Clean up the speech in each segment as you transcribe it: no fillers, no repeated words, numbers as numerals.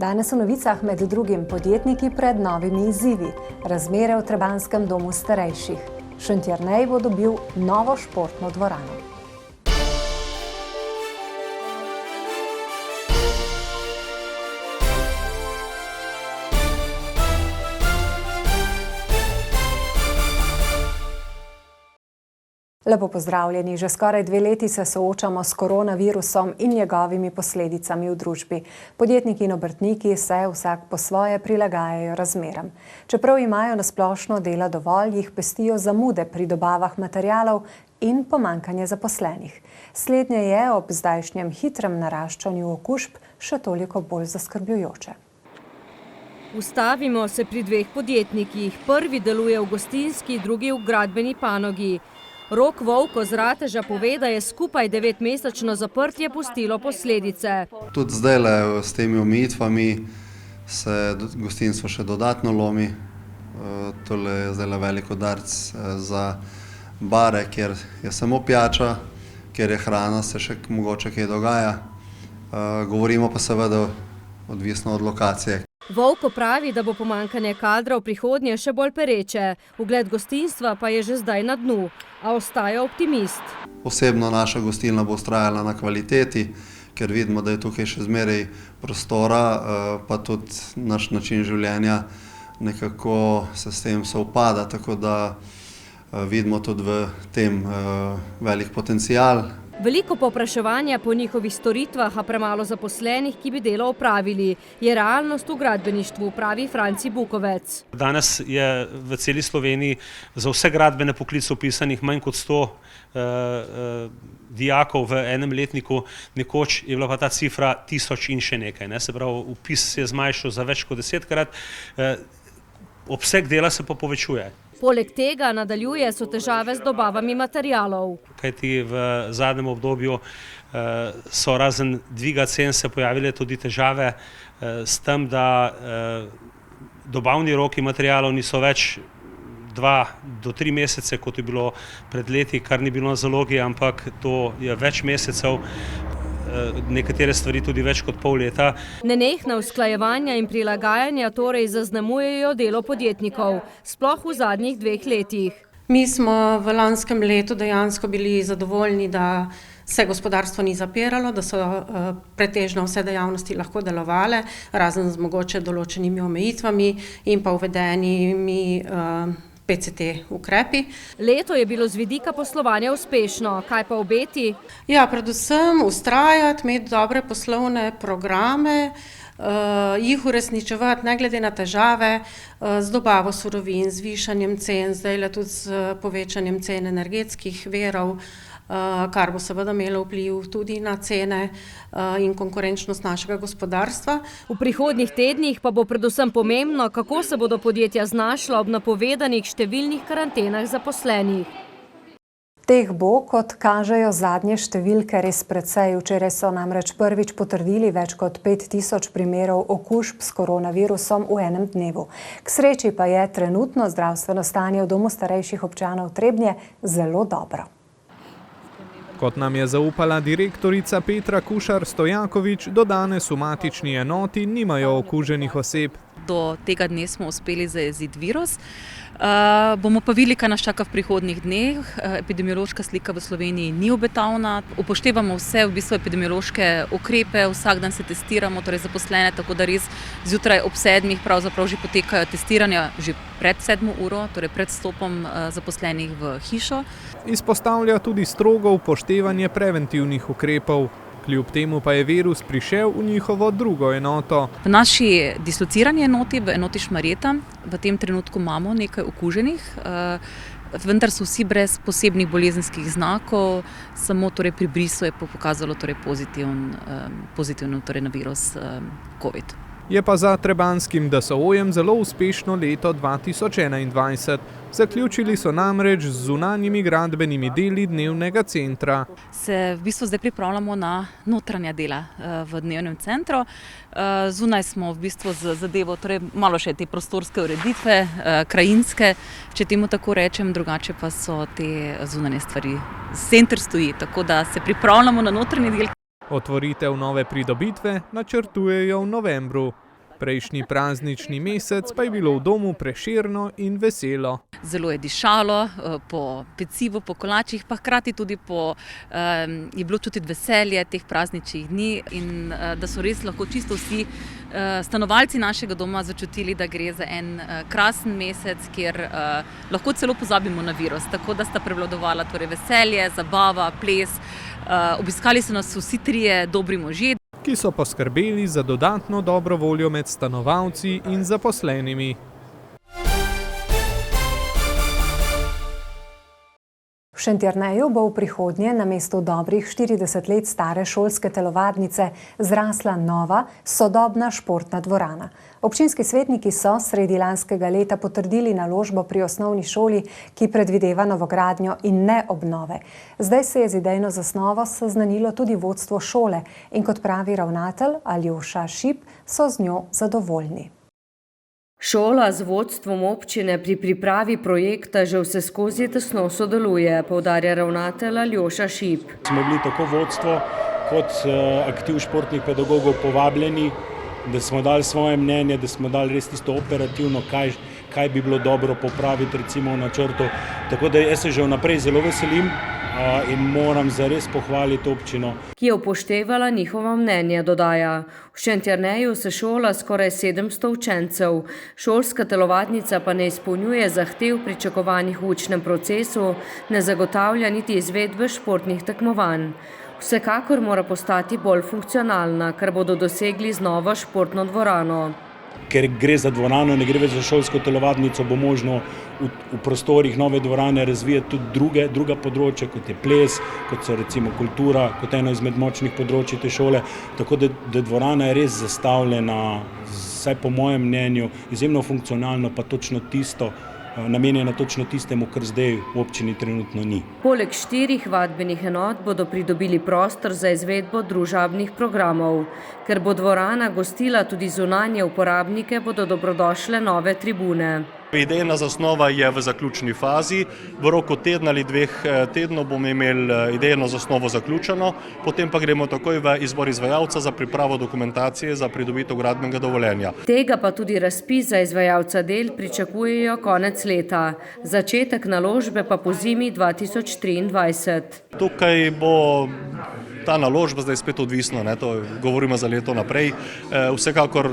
Danes v novicah med drugim podjetniki pred novimi izzivi, razmere v Trebanjskem domu starejših. Šentjernej bo dobil novo športno dvorano. Lepo pozdravljeni. Že skoraj 2 leti se soočamo s koronavirusom in njegovimi posledicami v družbi. Podjetniki in obrtniki se vsak po svoje prilagajajo razmeram. Čeprav imajo na splošno dela dovolj, jih pestijo zamude pri dobavah materialov in pomanjkanje zaposlenih. Slednje je ob zdajšnjem hitrem naraščanju okužb še toliko bolj zaskrbljujoče. Ustavimo se pri 2 podjetnikih. Prvi deluje v gostinski, drugi v gradbeni panogi. Rok Vovko z Rateža pove, da je skupaj 9-mesečno zaprtje pustilo posledice. Tudi zdaj s temi omejitvami se gostinstvo še dodatno lomi. Tole je zdaj velik udarec za bare, kjer je samo pijača, kjer je hrana, se še mogoče kaj dogaja. Govorimo pa seveda odvisno od lokacije. Vovko pravi, da bo pomanjkanje kadra v prihodnje še bolj pereče. Ugled gostinstva pa je že zdaj na dnu, a ostaja optimist. Osebno naša gostilna bo vztrajala na kvaliteti, ker vidimo, da je tukaj še zmeraj prostora, pa tudi naš način življenja nekako se s tem sovpada, tako da vidimo tudi v tem velik potencial. Veliko povpraševanja po njihovih storitvah, a premalo zaposlenih, ki bi delo opravili, je realnost v gradbeništvu, pravi Franci Bukovec. Danes je v celi Sloveniji za vse gradbene poklice vpisanih manj kot 100 dijakov v enem letniku, nekoč je bila pa ta cifra 1000 in še nekaj. Se pravi, vpis se je zmanjšal za več kot 10-krat, obseg dela se pa povečuje. Poleg tega nadaljuje so težave z dobavami materialov. Kajti v zadnjem obdobju so razen dviga cen se pojavile tudi težave s tem, da dobavni roki materialov niso več 2 do 3 mesece, kot je bilo pred leti, kar ni bilo na zalogi, ampak to je več mesecev. Nekatere stvari tudi več kot pol leta. Nenehna usklajevanja in prilagajanja torej zaznamujejo delo podjetnikov, sploh v zadnjih 2 letih. Mi smo v lanskem letu dejansko bili zadovoljni, da se gospodarstvo ni zapiralo, da so pretežno vse dejavnosti lahko delovale, razen z mogoče določenimi omejitvami in pa uvedenimi PCT ukrepi. Leto je bilo z vidika poslovanja uspešno. Kaj pa obeti? Ja, predvsem vztrajati, imeti dobre poslovne programe, jih uresničevati ne glede na težave z dobavo surovin, z višanjem cen, zdaj tudi z povečanjem cen energetskih virov, kar bo seveda imelo vpliv tudi na cene in konkurenčnost našega gospodarstva. V prihodnjih tednih pa bo predvsem pomembno, kako se bodo podjetja znašla ob napovedanih številnih karantenah zaposlenih. Teh bo, kot kažejo zadnje številke, res precej. Včeraj so namreč prvič potrdili več kot 5000 primerov okužb s koronavirusom v enem dnevu. K sreči pa je trenutno zdravstveno stanje v domu starejših občanov Trebnje zelo dobro. Kot nam je zaupala direktorica Petra Kušar-Stojakovič, do danes v matični enoti nimajo okuženih oseb. Do tega dne smo uspeli zajeziti virus. Bomo pa videli, kaj nas čaka v prihodnjih dneh. Epidemiološka slika v Sloveniji ni obetavna. Upoštevamo vse epidemiološke ukrepe, vsak dan se testiramo, torej zaposlene, tako da res zjutraj ob 7 pravzaprav že potekajo testiranja že pred 7 uro, torej pred vstopom zaposlenih v hišo. Izpostavlja tudi strogo upoštevanje preventivnih ukrepov. Kljub temu pa je virus prišel v njihovo drugo enoto. V naši dislocirani enoti, v enoti Šmarjeta, v tem trenutku imamo nekaj okuženih, vendar so vsi brez posebnih bolezenskih znakov, samo torej pri brisu je pokazalo torej pozitivno torej na virus COVID. Je pa za trebanjskim DSO-jem zelo uspešno leto 2021. Zaključili so namreč z zunanjimi gradbenimi deli dnevnega centra. Se v bistvu zdaj pripravljamo na notranja dela v dnevnem centru. Zunaj smo v bistvu z zadevo, torej malo še te prostorske ureditve, krajinske, če temu tako rečem, drugače pa so te zunanje stvari. Center stoji, tako da se pripravljamo na notranji del. Otvoritev nove pridobitve načrtujejo v novembru. Prejšnji praznični mesec pa je bilo v domu prešerno in veselo. Zelo je dišalo po pecivu, po kolačih, pa hkrati tudi je bilo čutiti veselje teh prazničnih dni in da so res lahko čisto vsi stanovalci našega doma začutili, da gre za en krasen mesec, kjer lahko celo pozabimo na virus. Tako da sta prevladovala torej veselje, zabava, ples. Obiskali so nas vsi trije dobri možje, ki so poskrbeli za dodatno dobro voljo med stanovalci in zaposlenimi. V Šentjerneju bo v prihodnje namesto dobrih 40 let stare šolske telovadnice zrasla nova, sodobna športna dvorana. Občinski svetniki so sredi lanskega leta potrdili naložbo pri osnovni šoli, ki predvideva novogradnjo in ne obnove. Zdaj se je z idejno zasnovo seznanilo tudi vodstvo šole in kot pravi ravnatelj Aljoša Šip, so z njo zadovoljni. Šola z vodstvom občine pri pripravi projekta že vseskozi tesno sodeluje, poudarja ravnatelj Aljoša Šip. Smo bili tako vodstvo kot aktiv športnih pedagogov povabljeni, da smo dali svoje mnenje, da smo dali res tisto operativno, kaj bi bilo dobro popraviti recimo v načrtu. Tako da jaz se že vnaprej zelo veselim in moram zares pohvaliti občino, ki je upoštevala njihovo mnenje, dodaja. V Šentjerneju se šola skoraj 700 učencev. Šolska telovadnica pa ne izpolnjuje zahtev pričakovanih v učnem procesu, ne zagotavlja niti izvedbe športnih tekmovanj. Vsekakor mora postati bolj funkcionalna, kar bodo dosegli z novo športno dvorano. Ker gre za dvorano, ne gre več za šolsko telovadnico, bo možno v prostorih nove dvorane razvijati tudi druga področja, kot je ples, kot so recimo kultura, kot eno izmed močnih področij te šole. Tako da dvorana je res zastavljena, vsaj po mojem mnenju, izjemno funkcionalno, pa točno tisto, namenjena točno tistemu, kar zdaj v občini trenutno ni. Poleg 4 vadbenih enot bodo pridobili prostor za izvedbo družabnih programov. Ker bo dvorana gostila tudi zunanje uporabnike, bodo dobrodošle nove tribune. Idejna zasnova je v zaključni fazi. V roku tedna ali 2 tednov bomo imeli idejno zasnovo zaključeno, potem pa gremo takoj v izbor izvajalca za pripravo dokumentacije za pridobitev gradbenega dovoljenja. Tega pa tudi razpis za izvajalca del pričakujejo konec leta. Začetek naložbe pa po zimi 2023. Tukaj bo ta naložba zdaj spet odvisna, to govorimo za leto naprej, vsekakor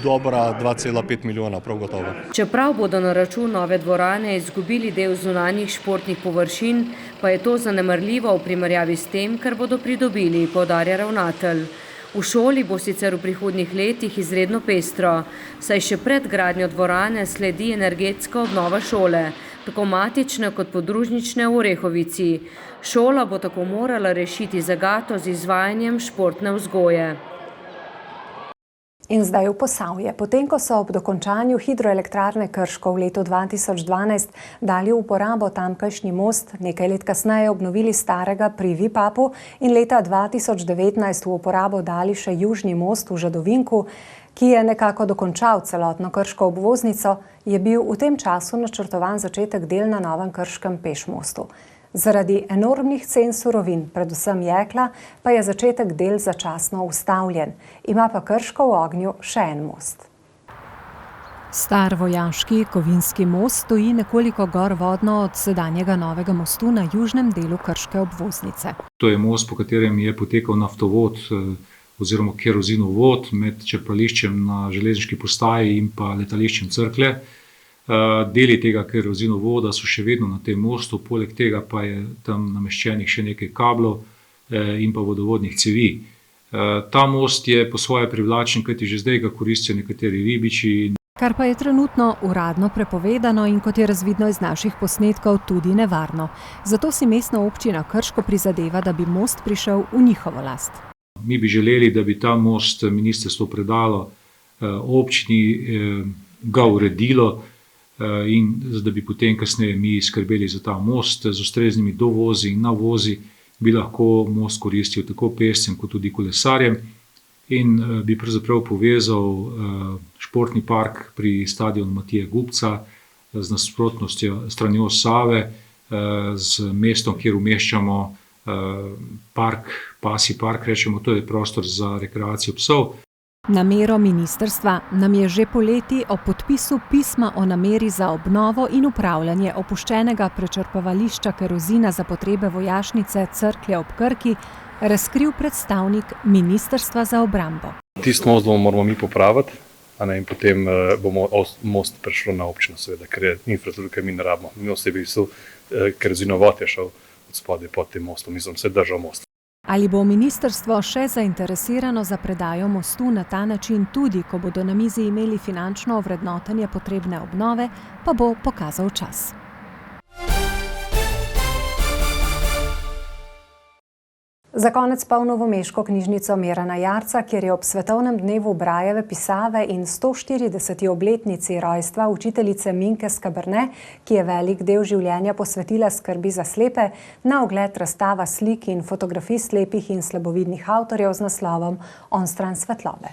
dobra 2,5 milijona, prav gotovo. Čeprav bodo na račun nove dvorane izgubili del zunanjih športnih površin, pa je to zanemarljivo v primerjavi s tem, kar bodo pridobili, poudarja ravnatelj. V šoli bo sicer v prihodnjih letih izredno pestro, saj še pred gradnjo dvorane sledi energetska obnova šole, tako matične kot podružnične v Orehovici. Šola bo tako morala rešiti zagato z izvajanjem športne vzgoje. In zdaj v Posavje. Potem, ko so ob dokončanju hidroelektrarne Krško v letu 2012 dali v uporabo tamkajšnji most, nekaj let kasneje obnovili starega pri Vipapu in leta 2019 v uporabo dali še južni most v Žadovinku, ki je nekako dokončal celotno krško obvoznico, je bil v tem času načrtovan začetek del na novem krškem pešmostu. Zaradi enormnih cen surovin, predvsem jekla, pa je začetek del začasno ustavljen. Ima pa Krško v ognju še en most. Star vojaški Kovinski most stoji nekoliko gor vodno od sedanjega novega mostu na južnem delu krške obvoznice. To je most, po katerem je potekal naftovod oziroma kerozinovod med črpališčem na železniški postaji in pa letališčem Cerklje. Deli tega kerozinovoda so še vedno na tem mostu, poleg tega pa je tam nameščenih še nekaj kablov in pa vodovodnih cevi. Ta most je po svoje privlačen, kajti že zdaj ga koristijo nekateri ribiči. Kar pa je trenutno uradno prepovedano in kot je razvidno iz naših posnetkov tudi nevarno. Zato si mestna občina Krško prizadeva, da bi most prišel v njihovo last. Mi bi želeli, da bi ta most ministrstvo predalo občini, ga uredilo in da bi potem kasneje mi skrbeli za ta most z ustreznimi dovozi in navozi, bi lahko most koristil tako pešcem kot tudi kolesarjem in bi pravzaprav povezal športni park pri stadionu Matije Gubca z nasprotnostjo stranjo Save, z mestom, kjer umeščamo park, pasji park, rečemo, to je prostor za rekreacijo psov. Namero ministrstva nam je že poleti ob podpisu pisma o nameri za obnovo in upravljanje opuščenega prečrpavališča kerozina za potrebe vojašnice Cerklje ob Krki razkril predstavnik Ministrstva za obrambo. Tisti most moramo mi popraviti, in potem bomo most prišlo na občino, seveda, ker je infrastruktura, ki mi ne rabimo. Mi osebi so kerozinovod je šel od spodaj pod tem mostom, mislim, se držal most. Ali bo ministrstvo še zainteresirano za predajo mostu na ta način tudi, ko bodo na mizi imeli finančno ovrednotenje potrebne obnove, pa bo pokazal čas. Za konec pa v novomeško knjižnico Mirana Jarca, kjer je ob svetovnem dnevu Brajeve pisave in 140. obletnici rojstva učiteljice Minke Skaberne, ki je velik del življenja posvetila skrbi za slepe, na ogled razstava slik in fotografij slepih in slabovidnih avtorjev z naslovom Onstran svetlobe.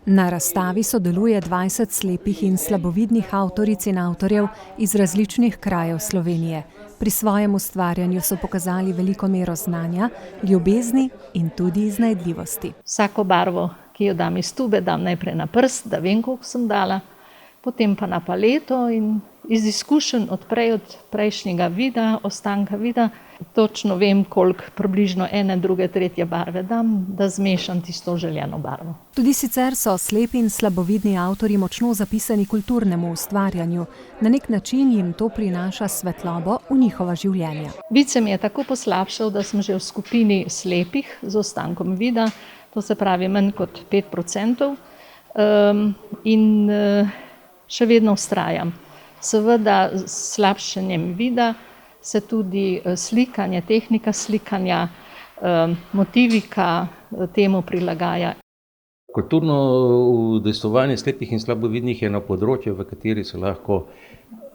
Na razstavi sodeluje 20 slepih in slabovidnih avtoric in avtorjev iz različnih krajev Slovenije. Pri svojem ustvarjanju so pokazali veliko mero znanja, ljubezni in tudi iznajdljivosti. Vsako barvo, ki jo dam iz tube, dam najprej na prst, da vem, koliko sem dala, potem pa na paleto in iz izkušenj od prejšnjega vida, ostanka vida, točno vem, koliko približno ene, druge, tretje barve dam, da zmešam tisto željeno barvo. Tudi sicer so slepi in slabovidni avtorji močno zapisani kulturnemu ustvarjanju. Na nek način jim to prinaša svetlobo v njihova življenja. Vid se mi je tako poslabšal, da sem že v skupini slepih z ostankom vida, to se pravi manj kot 5%, in še vedno vztrajam. Seveda s slabšanjem vida se tudi slikanje, tehnika slikanja, motivika temu prilagaja. Kulturno udejstvovanje slepih in slabovidnih je na področju, v kateri so lahko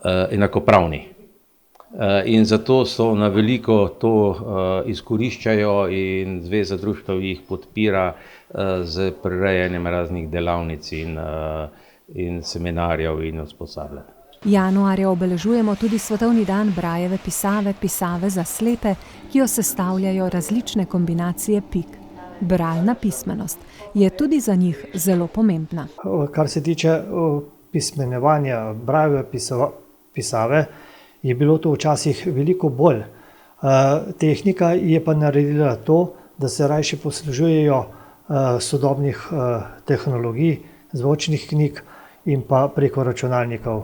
enakopravni. In zato so na veliko to izkoriščajo in Zveza društev jih podpira z prirejanjem raznih delavnic in seminarjev in usposabljanj. Januarja obeležujemo tudi svetovni dan Brajeve pisave, pisave za slepe, ki jo sestavljajo različne kombinacije pik. Bralna pismenost je tudi za njih zelo pomembna. Kar se tiče pismenevanja Brajeve pisave, je bilo to včasih veliko bolj. Tehnika je pa naredila to, da se rajše poslužujejo sodobnih tehnologij, zvočnih knjig, in pa preko računalnikov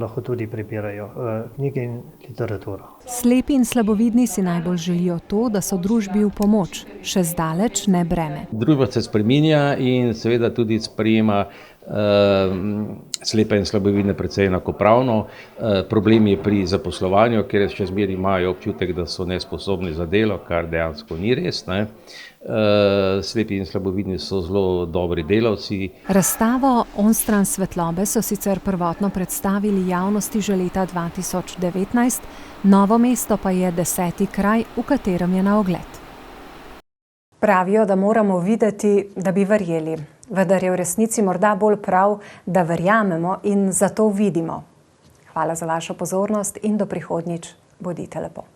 lahko tudi prebirajo knjige in literaturo. Slepi in slabovidni si najbolj želijo to, da so družbi v pomoč, še zdaleč ne breme. Družba se spreminja in seveda tudi sprejema slepe in slabovidne precej enakopravno. Problem je pri zaposlovanju, ker še zmeraj imajo občutek, da so nesposobni za delo, kar dejansko ni res, ne. Slepi in slabovidni so zelo dobri delavci. Razstavo Onstran svetlobe so sicer prvotno predstavili javnosti že leta 2019, Novo mesto pa je 10. kraj, v katerem je na ogled. Pravijo, da moramo videti, da bi verjeli. Vendar je v resnici morda bolj prav, da verjamemo in zato vidimo. Hvala za vašo pozornost in do prihodnjič. Bodite lepo.